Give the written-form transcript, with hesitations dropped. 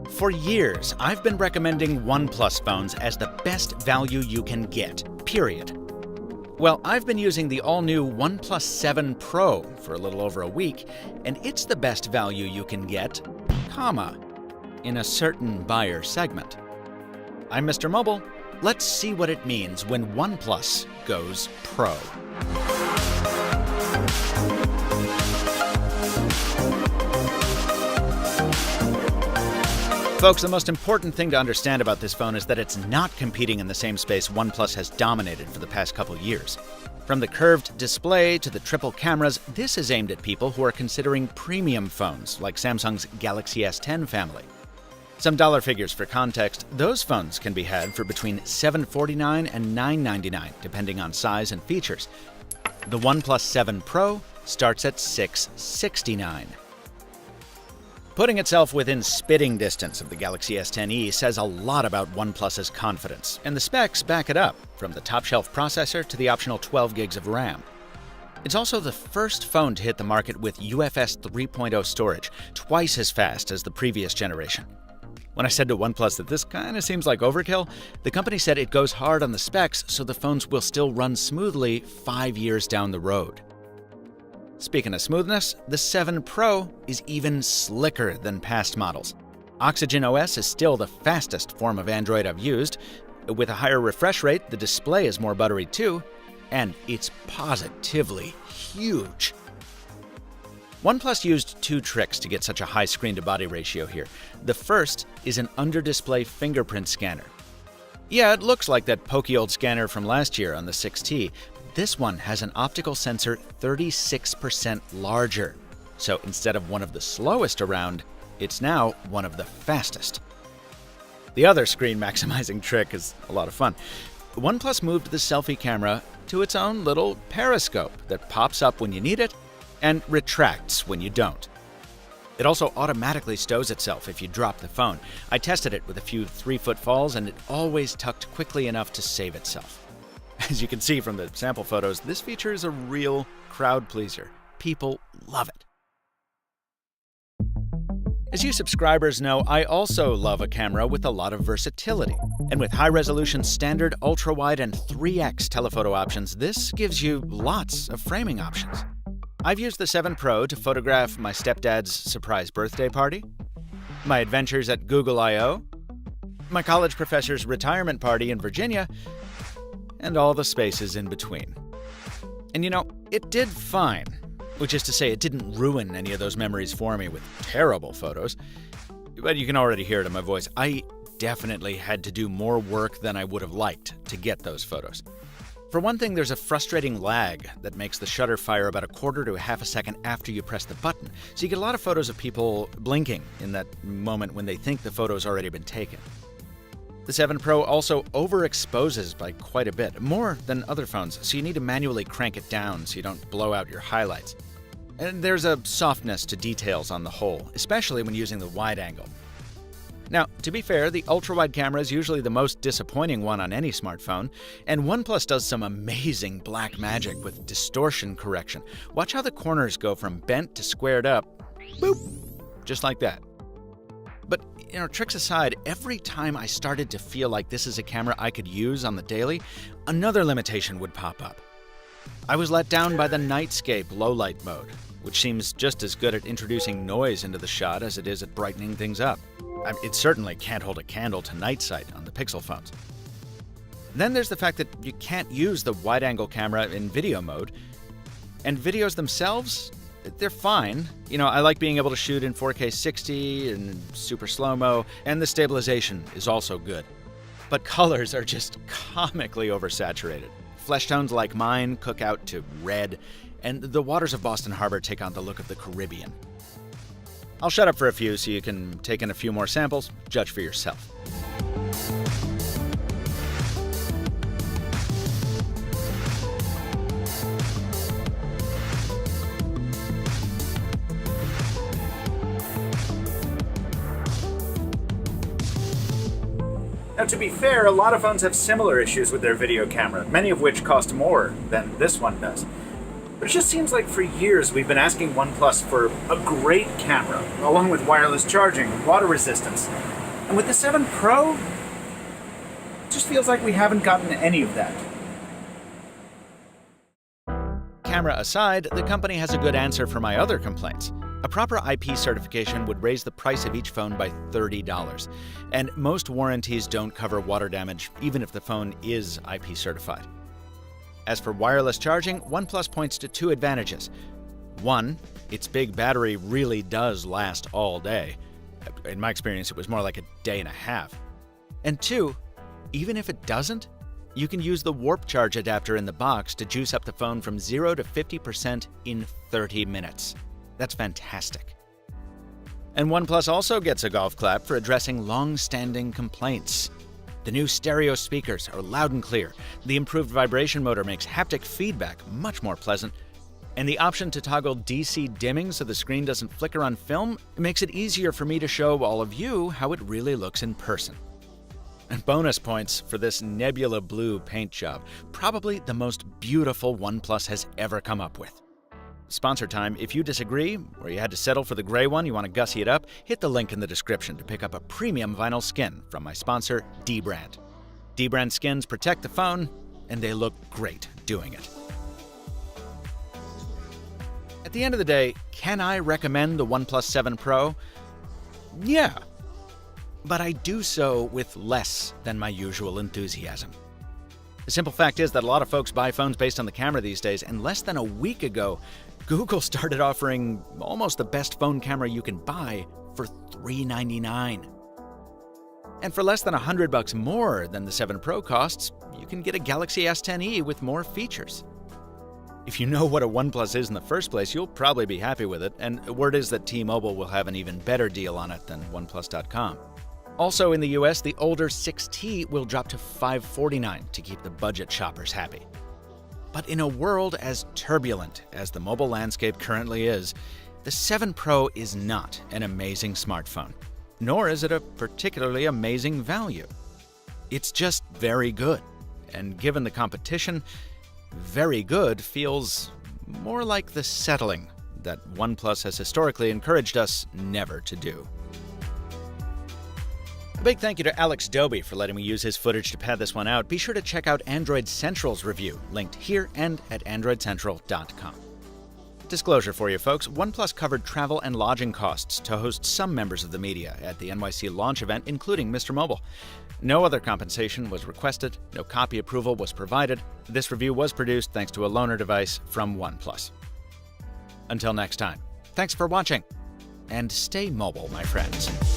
For years, I've been recommending OnePlus phones as the best value you can get, period. Well, I've been using the all-new OnePlus 7 Pro for a little over a week, and it's the best value you can get, comma, in a certain buyer segment. I'm Mr. Mobile. Let's see what it means when OnePlus goes Pro. Folks, the most important thing to understand about this phone is that it's not competing in the same space OnePlus has dominated for the past couple years. From the curved display to the triple cameras, this is aimed at people who are considering premium phones like Samsung's Galaxy S10 family. Some dollar figures for context, those phones can be had for between $749 and $999, depending on size and features. The OnePlus 7 Pro starts at $669. Putting itself within spitting distance of the Galaxy S10e says a lot about OnePlus's confidence, and the specs back it up, from the top-shelf processor to the optional 12 gigs of RAM. It's also the first phone to hit the market with UFS 3.0 storage, twice as fast as the previous generation. When I said to OnePlus that this kinda seems like overkill, the company said it goes hard on the specs so the phones will still run smoothly 5 years down the road. Speaking of smoothness, the 7 Pro is even slicker than past models. Oxygen OS is still the fastest form of Android I've used. With a higher refresh rate, the display is more buttery too, and it's positively huge. OnePlus used two tricks to get such a high screen-to-body ratio here. The first is an under-display fingerprint scanner. Yeah, it looks like that pokey old scanner from last year on the 6T. This one has an optical sensor 36% larger. So instead of one of the slowest around, it's now one of the fastest. The other screen-maximizing trick is a lot of fun. OnePlus moved the selfie camera to its own little periscope that pops up when you need it and retracts when you don't. It also automatically stows itself if you drop the phone. I tested it with a few 3-foot falls, and it always tucked quickly enough to save itself. As you can see from the sample photos, this feature is a real crowd pleaser. People love it. As you subscribers know, I also love a camera with a lot of versatility. And with high-resolution standard, ultra-wide, and 3x telephoto options, this gives you lots of framing options. I've used the 7 Pro to photograph my stepdad's surprise birthday party, my adventures at Google I/O, my college professor's retirement party in Virginia, and all the spaces in between. And you know, it did fine, which is to say it didn't ruin any of those memories for me with terrible photos. But you can already hear it in my voice. I definitely had to do more work than I would have liked to get those photos. For one thing, there's a frustrating lag that makes the shutter fire about a quarter to a half a second after you press the button, so you get a lot of photos of people blinking in that moment when they think the photo's already been taken. The 7 Pro also overexposes by quite a bit, more than other phones, so you need to manually crank it down so you don't blow out your highlights. And there's a softness to details on the whole, especially when using the wide angle. Now, to be fair, the ultra-wide camera is usually the most disappointing one on any smartphone, and OnePlus does some amazing black magic with distortion correction. Watch how the corners go from bent to squared up, boop, just like that. But, you know, tricks aside, every time I started to feel like this is a camera I could use on the daily, another limitation would pop up. I was let down by the nightscape low-light mode, which seems just as good at introducing noise into the shot as it is at brightening things up. It certainly can't hold a candle to night sight on the Pixel phones. Then there's the fact that you can't use the wide-angle camera in video mode, and videos themselves, they're fine. You know, I like being able to shoot in 4K 60 and super slow-mo, and the stabilization is also good. But colors are just comically oversaturated. Flesh tones like mine cook out to red, and the waters of Boston Harbor take on the look of the Caribbean. I'll shut up for a few so you can take in a few more samples, judge for yourself. Now, to be fair, a lot of phones have similar issues with their video camera, many of which cost more than this one does. But it just seems like for years we've been asking OnePlus for a great camera, along with wireless charging and water resistance. And with the 7 Pro, it just feels like we haven't gotten any of that. Camera aside, the company has a good answer for my other complaints. A proper IP certification would raise the price of each phone by $30. And most warranties don't cover water damage, even if the phone is IP certified. As for wireless charging, OnePlus points to 2 advantages. 1, its big battery really does last all day. In my experience, it was more like a day and a half. And 2, even if it doesn't, you can use the Warp Charge adapter in the box to juice up the phone from 0 to 50% in 30 minutes. That's fantastic. And OnePlus also gets a golf clap for addressing long-standing complaints. The new stereo speakers are loud and clear, the improved vibration motor makes haptic feedback much more pleasant, and the option to toggle DC dimming so the screen doesn't flicker on film makes it easier for me to show all of you how it really looks in person. And bonus points for this Nebula blue paint job, probably the most beautiful OnePlus has ever come up with. Sponsor time. If you disagree, or you had to settle for the gray one, you want to gussy it up, hit the link in the description to pick up a premium vinyl skin from my sponsor, dbrand. Dbrand skins protect the phone, and they look great doing it. At the end of the day, can I recommend the OnePlus 7 Pro? Yeah. But I do so with less than my usual enthusiasm. The simple fact is that a lot of folks buy phones based on the camera these days, and less than a week ago, Google started offering almost the best phone camera you can buy for $399. And for less than $100 more than the 7 Pro costs, you can get a Galaxy S10e with more features. If you know what a OnePlus is in the first place, you'll probably be happy with it, and word is that T-Mobile will have an even better deal on it than OnePlus.com. Also in the US, the older 6T will drop to $549 to keep the budget shoppers happy. But in a world as turbulent as the mobile landscape currently is, the 7 Pro is not an amazing smartphone, nor is it a particularly amazing value. It's just very good, and given the competition, very good feels more like the settling that OnePlus has historically encouraged us never to do. A big thank you to Alex Doby for letting me use his footage to pad this one out. Be sure to check out Android Central's review, linked here and at AndroidCentral.com. Disclosure for you folks, OnePlus covered travel and lodging costs to host some members of the media at the NYC launch event, including Mr. Mobile. No other compensation was requested, no copy approval was provided. This review was produced thanks to a loaner device from OnePlus. Until next time, thanks for watching, and stay mobile, my friends.